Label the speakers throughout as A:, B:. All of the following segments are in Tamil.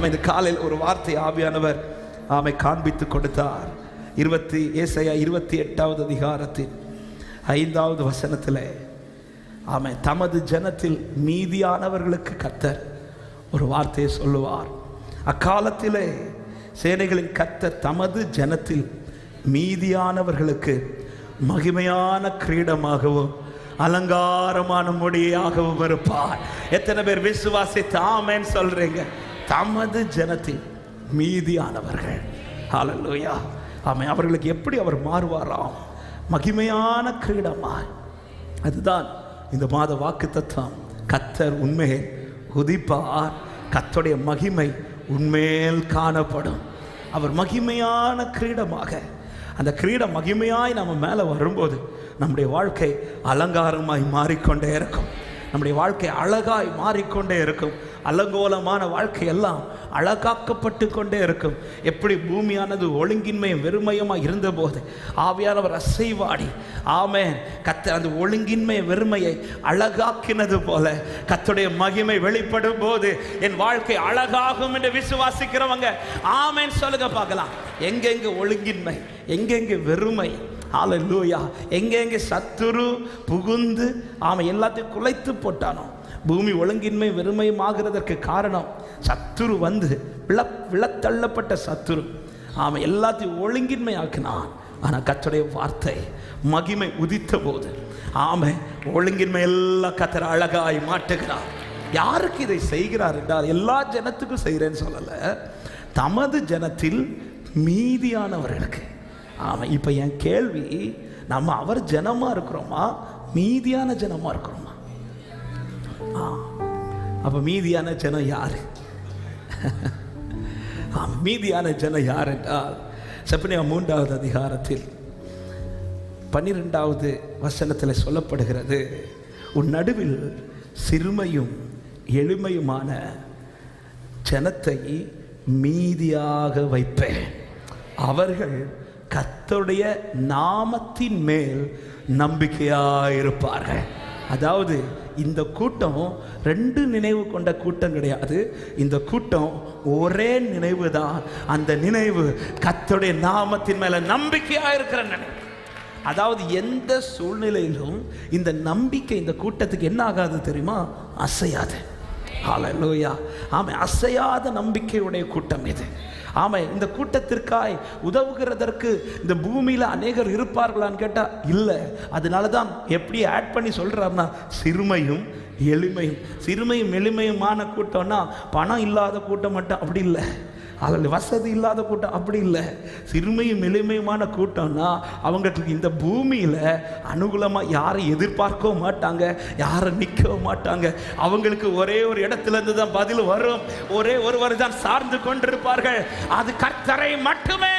A: இந்த காலையில் ஒரு வார்த்தை ஆவியானவர் காண்பித்து கொடுத்தார். ஏசாயா 28வது அதிகாரத்தின் 5வது வசனத்தில் தமது ஜனத்தில் மீதியானவர்களுக்கு கர்த்தர் ஒரு வார்த்தையை சொல்லுவார். அக்காலத்திலே சேனைகளின் கர்த்தர் தமது ஜனத்தில் மீதியானவர்களுக்கு மகிமையான கிரீடமாகவும் அலங்காரமான முடியாகவும் இருப்பார். எத்தனை பேர் விசுவாசித்து ஆமென் சொல்றீங்க? தமது ஜனத்தில் மீதியானவர்கள். ஹல்லேலூயா. ஆமென். அவர்களுக்கு எப்படி அவர் மாறுவாராம்? மகிமையான கிரீடமாய். அதுதான் இந்த மாத வாக்குத்தத்தம். கர்த்தர் உண்மையில் உதிப்பார், கர்த்தருடைய மகிமை உண்மையில் காணப்படும். அவர் மகிமையான கிரீடமாக, அந்த கிரீடம் மகிமையாய் நம்ம மேலே வரும்போது நம்முடைய வாழ்க்கை அலங்காரமாய் மாறிக்கொண்டே இருக்கும். நம்முடைய வாழ்க்கை அழகாய் மாறிக்கொண்டே இருக்கும். அலங்கோலமான வாழ்க்கை எல்லாம் அழகாக்கப்பட்டு கொண்டே இருக்கும். எப்படி பூமியானது ஒழுங்கின்மையும் வெறுமையுமாக இருந்தபோது ஆவியானவர் அசைவாடி ஆமென் கர்த்தர் அந்த ஒழுங்கின்மை வெறுமையை அழகாக்கினது போல கர்த்தருடைய மகிமை வெளிப்படும் போது என் வாழ்க்கை அழகாகும் என்று விசுவாசிக்கிறவங்க ஆமென் சொல்லுங்க பார்க்கலாம். எங்கெங்க ஒழுங்கின்மை, எங்கெங்க வெறுமை, ஹல்லேலூயா, எங்கெங்கே சத்துரு புகுந்து எல்லாத்தையும் குலைத்து போட்டானோ, பூமி ஒழுங்கின்மை வெறுமையுமாகிறதற்கு காரணம் சத்துரு வந்து விழத்தள்ளப்பட்ட சத்துரு எல்லாத்தையும் ஒழுங்கின்மை ஆக்கினான். ஆனால் கர்த்தருடைய வார்த்தை மகிமை உதித்த போது ஒழுங்கின்மை எல்லாம் கர்த்தர் அழகாய் மாட்டுகிறார். யாருக்கு இதை செய்கிறார் என்றால் எல்லா ஜனத்துக்கும் செய்கிறேன்னு சொல்லலை, தமது ஜனத்தில் மீதியானவர்களுக்கு. இப்போ என் கேள்வி, நம்ம அவர் ஜனமா இருக்கிறோமா, மீதியான ஜனமா இருக்கிறோமா? அப்ப மீதியான ஜனம் யாரு? மீதியான ஜனம் யார் என்றால் செப்பனியா 3வது அதிகாரத்தில் 12வது வசனத்தில் சொல்லப்படுகிறது, உன் நடுவில் சிறுமையும் எளிமையுமான ஜனத்தை மீதியாக வைப்பேன், அவர்கள் கர்த்தருடைய நாமத்தின் மேல் நம்பிக்கையாயிருப்பார்கள். அதாவது இந்த கூட்டம் 2 நினைவு கொண்ட கூட்டம் கிடையாது. இந்த கூட்டம் ஒரே நினைவு தான். அந்த நினைவு கர்த்தருடைய நாமத்தின் மேல நம்பிக்கையாயிருக்கிற நினைவு. அதாவது எந்த சூழ்நிலையிலும் இந்த நம்பிக்கை இந்த கூட்டத்துக்கு என்ன ஆகாது தெரியுமா? அசையாது. ஹல்லேலூயா. அசையாத நம்பிக்கையுடைய கூட்டம் இது. இந்த கூட்டத்திற்காய் உதவுகிறதற்கு இந்த பூமியில் அநேகர் இருப்பார்களான்னு கேட்டால் இல்லை. அதனால தான் எப்படி ஆட் பண்ணி சொல்கிறாருன்னா சிறுமையும் எளிமையும். சிறுமையும் எளிமையுமான கூட்டம்னா பணம் இல்லாத கூட்டம் மட்டும் அப்படி இல்லை, அதில் வசதி இல்லாத கூட்டம் அப்படி இல்லை. சிறுமையும் எளிமையுமான கூட்டம்னா அவங்களுக்கு இந்த பூமியில் அனுகூலமாக யாரை எதிர்பார்க்கவும் மாட்டாங்க, யாரை நிற்கவும் மாட்டாங்க. அவங்களுக்கு ஒரே ஒரு இடத்துலேருந்து தான் பதில் வரும், ஒரே ஒருவர் தான் சார்ந்து கொண்டிருப்பார்கள், அது கர்த்தரை மட்டுமே.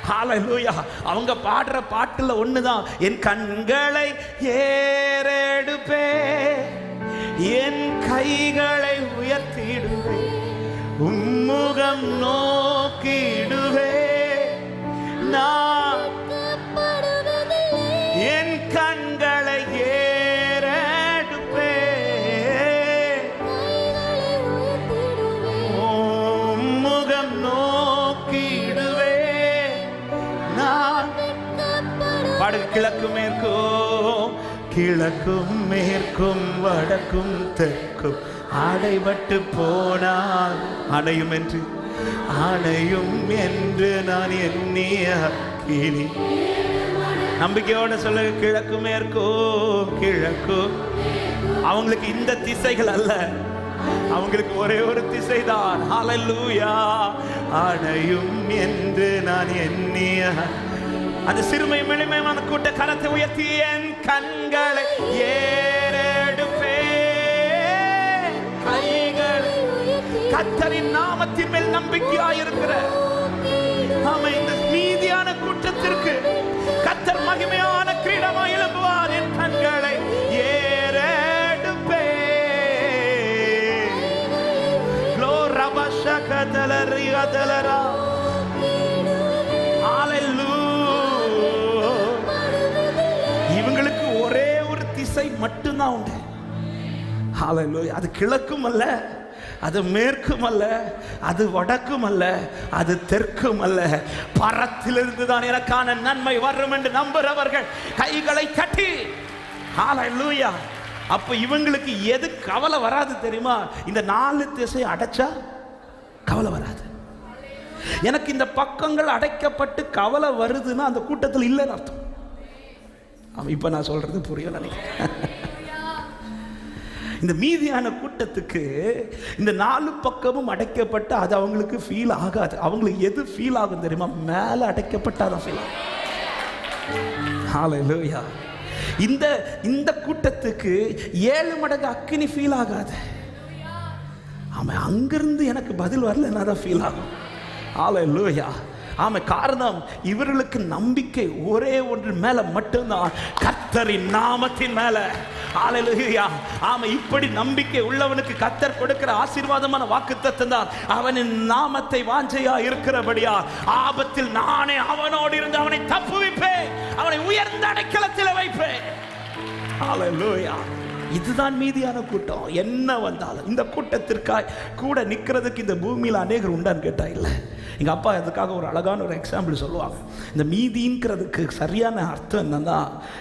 A: ஹல்லேலூயா. அவங்க பாடுற பாட்டுல ஒண்ணுதான், என் கண்களை ஏறெடுப்பே, என் கைகளை உயர்த்திடுவே, உம்முகம் நோக்கிடுவே, நான் என் கண்களை ஏறெடுப்பே, உம்முகம் நோக்கிடுவே, நான் பாடு. கிழக்கும் மேற்கும், கிழக்கும் மேற்கும் வடக்கும் தெற்கும் அடைபட்டு போனால் அணையும் என்று, அணையும் என்று நான் எண்ணிய கிளி. நம்பிக்கையோட சொல்ல, கிழக்கு மேற்கோ கிழக்கு. அவங்களுக்கு இந்த திசைகள் அல்ல, அவங்களுக்கு ஒரே ஒரு திசை தான். ஹல்லேலூயா. அணையும் என்று நான் எண்ணிய அந்த சிறுமை எளிமையான கூட்ட கரத்தை உயர்த்தி என் கண்களை ஏறெடுப்பே, கைகளை கர்த்தரின் நாமத்தின் மேல் நம்பிக்கையாயிருக்கிற இந்த மீதியான கூட்டத்திற்கு கர்த்தர் மகிமையான கிரீடமாய் எழும்புவார். என் கண்களை ஏறெடுப்பே, இவங்களுக்கு ஒரே ஒரு திசை மட்டும்தான் உண்டு. ஹல்லேலூயா. அது கிழக்கும் அல்ல, அது மேற்கும் அல்ல, அது வடக்கும் அல்ல, அது தெற்கும் அல்ல, பரத்திலிருந்து தான் எனக்கான நன்மை வரும் என்று நம்புறவர்கள் கைகளை கட்டி ஹல்லேலூயா. அப்ப இவங்களுக்கு எது கவலை வராது தெரியுமா? இந்த 4 திசை அடைச்சா கவலை வராது. எனக்கு இந்த பக்கங்கள் அடைக்கப்பட்டு கவலை வருதுன்னா அந்த கூட்டத்தில் இல்லைன்னு அர்த்தம். இப்ப நான் சொல்றது புரியல நினைக்கிறேன். இந்த மீதியான கூட்டத்துக்கு இந்த 4 பக்கமும் அடைக்கப்பட்டு அது அவங்களுக்கு ஃபீல் ஆகாது. அவங்களுக்கு எது ஃபீல் ஆகும் தெரியுமா? மேல அடைக்கப்பட்டாதான் ஃபீல் ஆகும். ஹல்லேலூயா. இந்த கூட்டத்துக்கு 7 மடங்கு அக்கினி ஃபீல் ஆகாது. ஆமா, அங்கிருந்து எனக்கு பதில் வரலன்னா தான் ஃபீல் ஆகும். ஹல்லேலூயா. ஆமா, காரணம் இவர்களுக்கு நம்பிக்கை ஒரே ஒன்று மேல மட்டும்தான், கர்த்தரின் நாமத்தின் மேல. ஹல்லேலூயா. ஆமா, இப்படி நம்பிக்கை உள்ளவனுக்கு கர்த்தர் கொடுக்கிற ஆசீர்வாதமான வாக்குத்தத்தம் தான், அவனின் நாமத்தை வாஞ்சையா இருக்கிறபடியா ஆபத்தில் நானே அவனோடு இருந்து அவனை தப்புவிப்பேன், அவனை உயர்ந்த அடைக்கலத்தில் வைப்பேன். ஹல்லேலூயா. இதுதான் மீதியான கூட்டம். என்ன வந்தாலும் இந்த கூட்டத்திற்காய் கூட நிற்கிறதுக்கு இந்த பூமியில் அநேகர் உண்டான்னு கேட்டா இல்லை. எங்கள் அப்பா அதுக்காக ஒரு அழகான ஒரு எக்ஸாம்பிள் சொல்லுவாங்க. இந்த மீதிங்கிறதுக்கு சரியான அர்த்தம் என்னன்னா,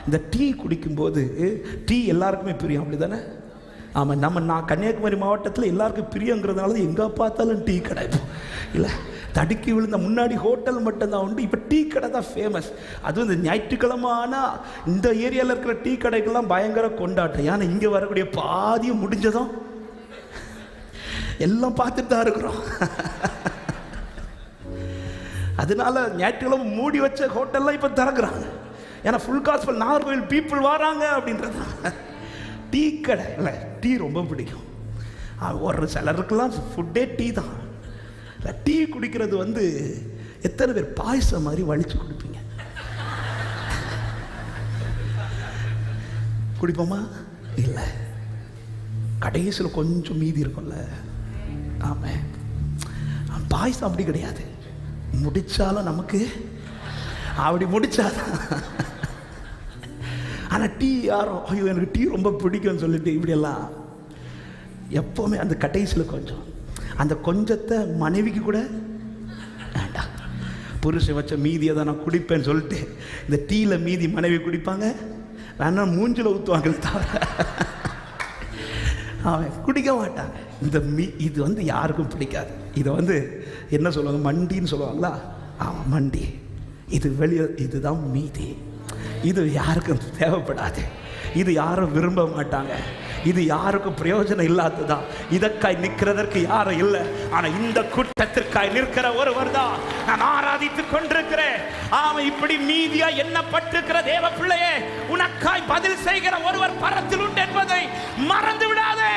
A: இந்த டீ குடிக்கும்போது டீ எல்லாருக்குமே பிரியம், அப்படி தானே? ஆமாம், நான் கன்னியாகுமரி மாவட்டத்தில் எல்லாருக்கும் பிரியங்கிறதுனால எங்கே பார்த்தாலும் டீ கடை. இல்லை, தடுக்கி விழுந்த முன்னாடி ஹோட்டல் மட்டும்தான் உண்டு, இப்போ டீ கடை தான் ஃபேமஸ். அதுவும் இந்த ஞாயிற்றுக்கிழமை ஆனால் இந்த ஏரியாவில் இருக்கிற டீ கடைகள்லாம் பயங்கர கொண்டாட்டம். ஏன்னா இங்கே வரக்கூடிய பாதியும் முடிஞ்சதும் எல்லாம் பார்த்துட்டு தான் இருக்கிறோம். அதனால ஞாயிற்றுக்கிழமை மூடி வச்ச ஹோட்டல்லாம் இப்போ திறக்கிறாங்க. ஏன்னா ஃபுல் காஸ்பல் நாகர்கோவில் பீப்புள் வராங்க அப்படின்றது. டீ கடை இல்லை, டீ ரொம்ப பிடிக்கும். ஒரு சிலருக்கெல்லாம் ஃபுட்டே டீ தான். டீ குடிக்கிறது வந்து எத்தனை பேர் பாயசம் மாதிரி வலிச்சு குடிப்பீங்க? குடிப்போமா? இல்லை, கடைசியில் கொஞ்சம் மீதி இருக்கும்ல. ஆமாம், பாயசம் அப்படி கிடையாது. முடிச்சாலும் நமக்கு அப்படி முடிச்சாதான். ஆனால் டீ யாரும் ஐயோ எனக்கு டீ ரொம்ப பிடிக்கும்னு சொல்லிட்டு இப்படியெல்லாம் எப்போவுமே அந்த கடைசியில் கொஞ்சம், அந்த கொஞ்சத்தை மனைவிக்கு கூட வேண்டாம். புருஷன் வச்ச மீதியை தான் நான் குடிப்பேன்னு சொல்லிட்டு இந்த டீயில் மீதி மனைவி குடிப்பாங்க, வேணா மூஞ்சில் ஊற்றுவாங்க தவிர அவன் குடிக்க மாட்டாங்க. இது வந்து யாருக்கும் பிடிக்காது. இதை வந்து என்ன சொல்லுவாங்க, மண்டின்னு சொல்லுவாங்களா? ஆமாம், மண்டி. இது வெளியே, இதுதான் மீதி. இது யாருக்கும் தேவைப்படாது, இது யாரும் விரும்ப மாட்டாங்க, இது யாருக்கும் பிரயோஜனம் இல்லாததுதான். இதற்காய் நிற்கிறதற்கு யாரும் இல்லை. ஆனால் இந்த கூட்டத்திற்காய் நிற்கிற ஒருவர் தான் நான் ஆராதித்துக் கொண்டிருக்கிறேன். ஆமா, இப்படி மீதியா எண்ணப்பட்டிருக்கிற தேவ பிள்ளையே, உனக்காய் பதில் செய்கிற ஒருவர் பரத்தில் உண்டு என்பதை மறந்து விடாதே.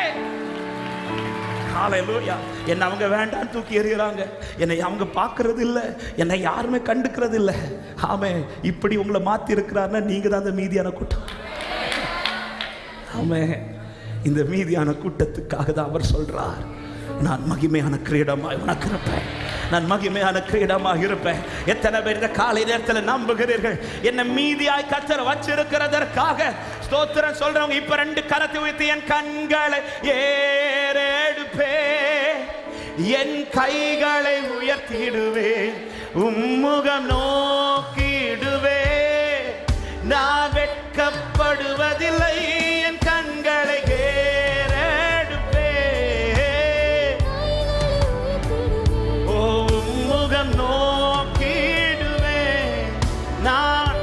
A: ஹல்லேலூயா. என்னை அவங்க வேண்டான்னு தூக்கி எறிகிறாங்க, என்னை அவங்க பார்க்கறது இல்லை, என்னை யாருமே கண்டுக்கிறது இல்லை. ஆமே, இப்படி உங்களை மாற்றி இருக்கிறாருன்னா நீங்கள் தான் அந்த மீதியான கூட்டம். ஆமே, இந்த மீதியான கூட்டத்துக்காக தான் அவர் சொல்றார், நான் மகிமையான கிரீடமாய் உனக்கு இருப்பேன், நான் மகிமையான கிரீடமாக இருப்பேன். எத்தனை பேர் இந்த காலை நேரத்தில் நம்புகிறீர்கள் என்ன மீதியாய் கர்த்தர் வச்சிருக்கிறதற்காக? ஸ்தோத்திரம் சொல்றவங்க இப்ப 2 கரத்தை உயர்த்தி, என் கண்களை ஏறெடுப்பேன், என் கைகளை உயர்த்திடுவேன், உம்முகம் நோக்கிடுவேன், நான் வெட்கப்படுவதில்லை, என் கண்களை ஏறெடுப்பேன், ஓ உம்முகம் நோக்கிடுவேன். நான்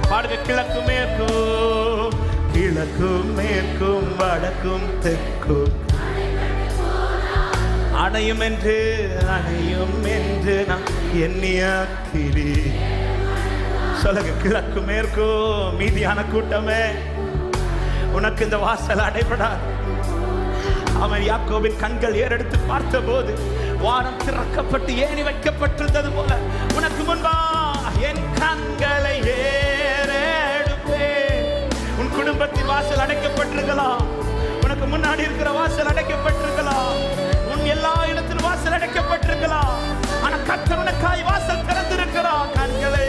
A: பாடுக, கிழக்கு மேற்கும், கிழக்கும் மேற்கும், வடக்கும் தெற்கும், அணையும் என்று நான் எண்ணியாக்கிறி. சொல்லுங்க, கிழக்கு மேற்கும். மீதியான கூட்டமே, உனக்கு இந்த வாசல் அடைபடாது. அவன் யாக்கோபின் கண்கள் ஏறெடுத்து பார்த்த போது வானம் திறக்கப்பட்டு ஏணி வைக்கப்பட்டிருந்தது போல உனக்கு முன்பா என் கண்களை ஏறெடுப்பேன். உன் குடும்பத்தின் வாசல் அடைக்கப்பட்டிருக்கலாம், உனக்கு முன்னாடி இருக்கிற வாசல் அடைக்கப்பட்டிருக்கலாம், உன் எல்லா இடத்திலும் வாசல் அடைக்கப்பட்டிருக்கலாம். ஆனா கர்த்தர் உனக்காய் வாசல் திறந்திருக்கிறார். கண்களை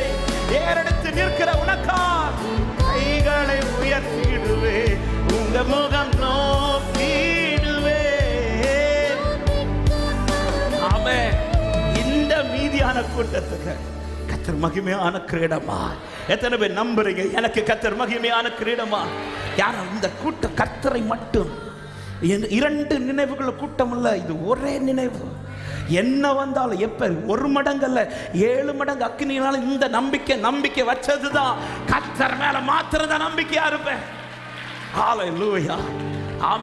A: ஏறெடுத்து நிற்கிற உனக்கா கைகளை உயர்த்திடுவே, உங்க முகம் நோக்கிடுவே. மகிமையான கூட்டத்துக்கு கர்த்தர் மகிமையான கிரீடமா? எத்தனை பேர் நம்புறீங்க எனக்கு கர்த்தர் மகிமையான கிரீடமா? யாரும் இந்த கூட்டம் கர்த்தரை மட்டும், இரண்டு நினைவுகள் கூட்டம் இல்ல, இது ஒரே நினைவு. என்ன வந்தாலும் எப்ப 1 மடங்கு அல்ல 7 மடங்கு அக்கினியினால இந்த நம்பிக்கை வச்சதுதான். கர்த்தர் மேல மாத்திரம் தான் நம்பிக்கையா இருப்பேன். ஹalleluya.